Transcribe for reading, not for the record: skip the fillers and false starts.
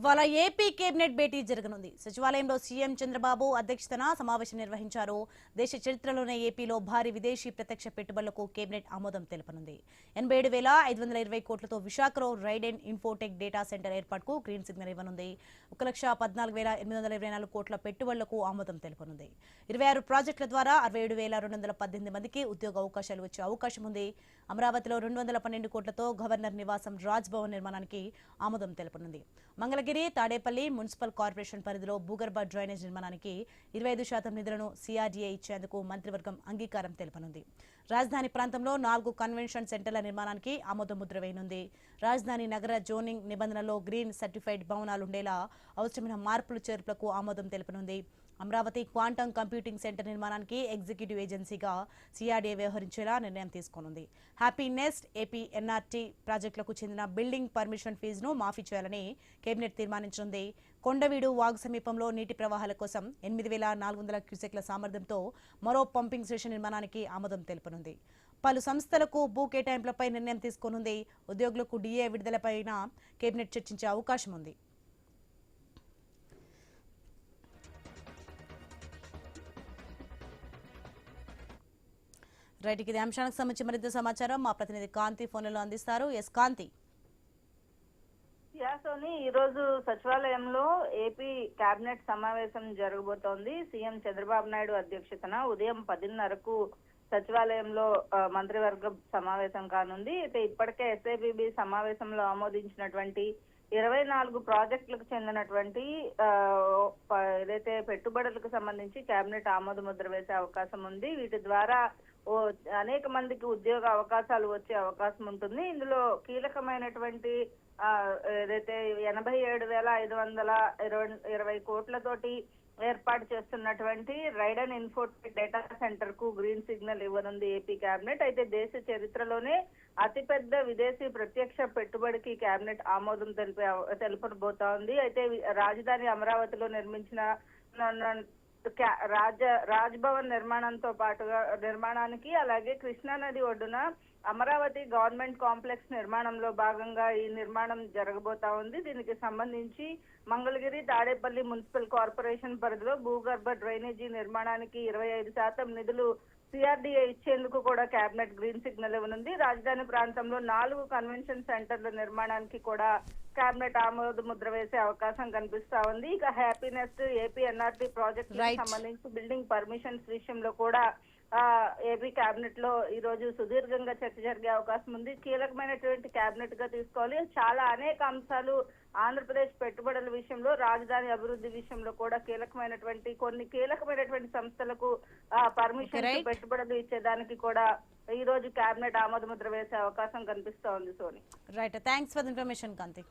ఇవాళ AP cabinet భేటీ జరగనుంది. సచివాలయంలో సీఎం చంద్రబాబు అధ్యక్షతన సమావేశం నిర్వహించారు. దేశ చరిత్రలోనే ఏపీలో భారీ విదేశీ ప్రత్యక్ష పెట్టుబడులకు కేబినెట్ ఆమోదం తెలుపనుంది. 87,520 కోట్లతో విశాఖలో రైడెన్ ఇన్ఫోటెక్ డేటా సెంటర్ ఏర్పాటుకు గ్రీన్ సిగ్నల్ ఇవ్వనుంది. 1,14,824 కోట్ల పెట్టుబడులకు ఆమోదం తెలుపనుంది. 26 ప్రాజెక్టుల ద్వారా 67,218 మందికి ఉద్యోగ అవకాశాలు వచ్చే అవకాశం ఉంది. అమరావతిలో 212 కోట్లతో గవర్నర్ నివాసం రాజ్ భవన్ నిర్మాణానికి ఆమోదం తెలుపనుంది. మంగళగిరి, తాడేపల్లి మున్సిపల్ కార్పొరేషన్ పరిధిలో భూగర్భ డ్రైనేజ్ నిర్మాణానికి 25% నిధులను సిఆర్డీఏ ఇచ్చేందుకు మంత్రివర్గం అంగీకారం తెలుపనుంది. రాజధాని ప్రాంతంలో 4 కన్వెన్షన్ సెంటర్ల నిర్మాణానికి ఆమోద ముద్ర వేయనుంది. రాజధాని నగర జోనింగ్ నిబంధనలో గ్రీన్ సర్టిఫైడ్ భవనాలుండేలా అవసరమైన మార్పులు చేర్పులకు ఆమోదం తెలుపనుంది. అమరావతి క్వాంటమ్ కంప్యూటింగ్ సెంటర్ నిర్మాణానికి ఎగ్జిక్యూటివ్ ఏజెన్సీగా సిఆర్డీఏ వ్యవహరించేలా నిర్ణయం తీసుకోనుంది. హ్యాపీ నెస్ట్, ఏపీ ఎన్ఆర్టీ ప్రాజెక్టులకు చెందిన బిల్డింగ్ పర్మిషన్ ఫీజును మాఫీ చేయాలని కేబినెట్ తీర్మానించింది. కొండవీడు వాగు సమీపంలో నీటి ప్రవాహాల కోసం 8,400 క్యూసెక్ల సామర్థ్యంతో మరో పంపింగ్ స్టేషన్ నిర్మాణానికి ఆమోదం తెలుపనుంది. పలు సంస్థలకు భూ కేటాయింపులపై నిర్ణయం తీసుకోనుంది. ఉద్యోగులకు డీఏ విడుదలపైన కేబినెట్ చర్చించే అవకాశం ఉంది. రైట్, ఇది అంశానికి సంబంధించి మరింత సమాచారం మా ప్రతినిధి కాంతి ఫోన్లలో అందిస్తారు. ఎస్ కాంతి. సోని, ఈ రోజు సచివాలయంలో ఏపీ కేబినెట్ సమావేశం జరగబోతోంది. సీఎం చంద్రబాబు నాయుడు అధ్యక్షతన ఉదయం 10:30కు సచివాలయంలో మంత్రివర్గ సమావేశం కానుంది. అయితే ఇప్పటికే ఎస్ఐబిబి సమావేశంలో ఆమోదించినటువంటి 24 ప్రాజెక్టులకు చెందినటువంటి ఏదైతే పెట్టుబడులకు సంబంధించి కేబినెట్ ఆమోద ముద్ర వేసే అవకాశం ఉంది. వీటి ద్వారా అనేక మందికి ఉద్యోగ అవకాశాలు వచ్చే అవకాశం ఉంటుంది. ఇందులో కీలకమైనటువంటి ఏదైతే 87,520 కోట్లతోటి ఏర్పాటు చేస్తున్నటువంటి రైడెన్ ఇన్ఫోటెక్ డేటా సెంటర్ కు గ్రీన్ సిగ్నల్ ఇవ్వనుంది ఏపీ కేబినెట్. అయితే దేశ చరిత్రలోనే అతిపెద్ద విదేశీ ప్రత్యక్ష పెట్టుబడికి కేబినెట్ ఆమోదం తెలుపబోతా ఉంది. అయితే రాజధాని అమరావతిలో నిర్మించిన రాజ్ భవన్ నిర్మాణానికి అలాగే కృష్ణానది ఒడ్డున అమరావతి గవర్నమెంట్ కాంప్లెక్స్ నిర్మాణంలో భాగంగా ఈ నిర్మాణం జరగబోతా ఉంది. దీనికి సంబంధించి మంగళగిరి, తాడేపల్లి మున్సిపల్ కార్పొరేషన్ పరిధిలో భూగర్భ డ్రైనేజీ నిర్మాణానికి 25% నిధులు సిఆర్డీఏ ఇచ్చేందుకు కూడా కేబినెట్ గ్రీన్ సిగ్నల్ ఇవ్వనుంది. రాజధాని ప్రాంతంలో 4 కన్వెన్షన్ సెంటర్ల నిర్మాణానికి కూడా కేబినెట్ ఆమోద ముద్ర వేసే అవకాశం కనిపిస్తా ఉంది. ఇక హ్యాపీనెస్, ఏపీ ఎన్ఆర్టీ ప్రాజెక్టులకు సంబంధించి బిల్డింగ్ పర్మిషన్స్ విషయంలో కూడా ఏపీ కేబినెట్ లో ఈ రోజు సుదీర్ఘంగా చర్చ జరిగే అవకాశం ఉంది. కీలకమైనటువంటి కేబినెట్ గా తీసుకోవాలి. చాలా అనేక అంశాలు ఆంధ్రప్రదేశ్ పెట్టుబడుల విషయంలో, రాజధాని అభివృద్ధి విషయంలో కూడా కొన్ని కీలకమైనటువంటి సంస్థలకు పర్మిషన్ పెట్టుబడులు ఇచ్చేదానికి కూడా ఈ రోజు కేబినెట్ ఆమోద ముద్ర వేసే అవకాశం కనిపిస్తా ఉంది. Soni, right, thanks for the information Kanthi.